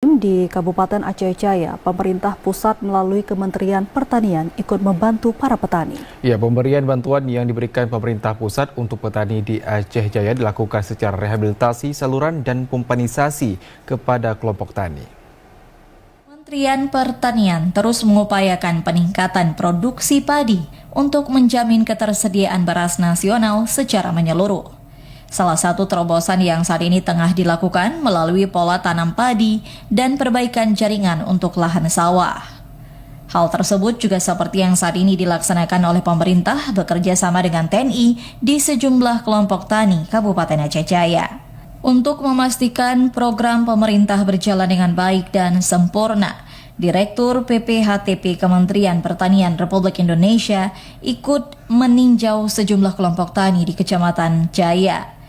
Di Kabupaten Aceh Jaya, pemerintah pusat melalui Kementerian Pertanian ikut membantu para petani. Ya, pemberian bantuan yang diberikan pemerintah pusat untuk petani di Aceh Jaya dilakukan secara rehabilitasi saluran dan pompanisasi kepada kelompok tani. Kementerian Pertanian terus mengupayakan peningkatan produksi padi untuk menjamin ketersediaan beras nasional secara menyeluruh. Salah satu terobosan yang saat ini tengah dilakukan melalui pola tanam padi dan perbaikan jaringan untuk lahan sawah. Hal tersebut juga seperti yang saat ini dilaksanakan oleh pemerintah bekerja sama dengan TNI di sejumlah kelompok tani Kabupaten Aceh Jaya. Untuk memastikan program pemerintah berjalan dengan baik dan sempurna, Direktur PPHTP Kementerian Pertanian Republik Indonesia ikut meninjau sejumlah kelompok tani di Kecamatan Jaya.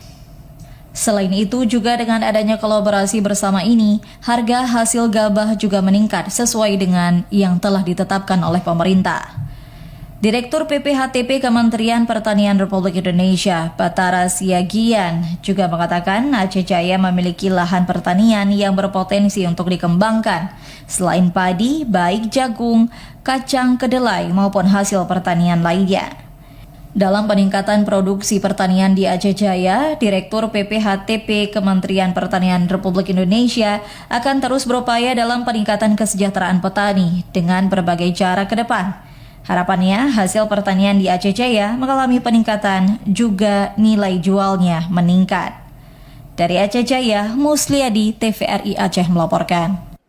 Selain itu, juga dengan adanya kolaborasi bersama ini, harga hasil gabah juga meningkat sesuai dengan yang telah ditetapkan oleh pemerintah. Direktur PPHTP Kementerian Pertanian Republik Indonesia, Batara Siagian, juga mengatakan Aceh Jaya memiliki lahan pertanian yang berpotensi untuk dikembangkan. Selain padi, baik jagung, kacang kedelai maupun hasil pertanian lainnya. Dalam peningkatan produksi pertanian di Aceh Jaya, Direktur PPHTP Kementerian Pertanian Republik Indonesia akan terus berupaya dalam peningkatan kesejahteraan petani dengan berbagai cara ke depan. Harapannya, hasil pertanian di Aceh Jaya mengalami peningkatan, juga nilai jualnya meningkat. Dari Aceh Jaya, Musliadi, TVRI Aceh melaporkan.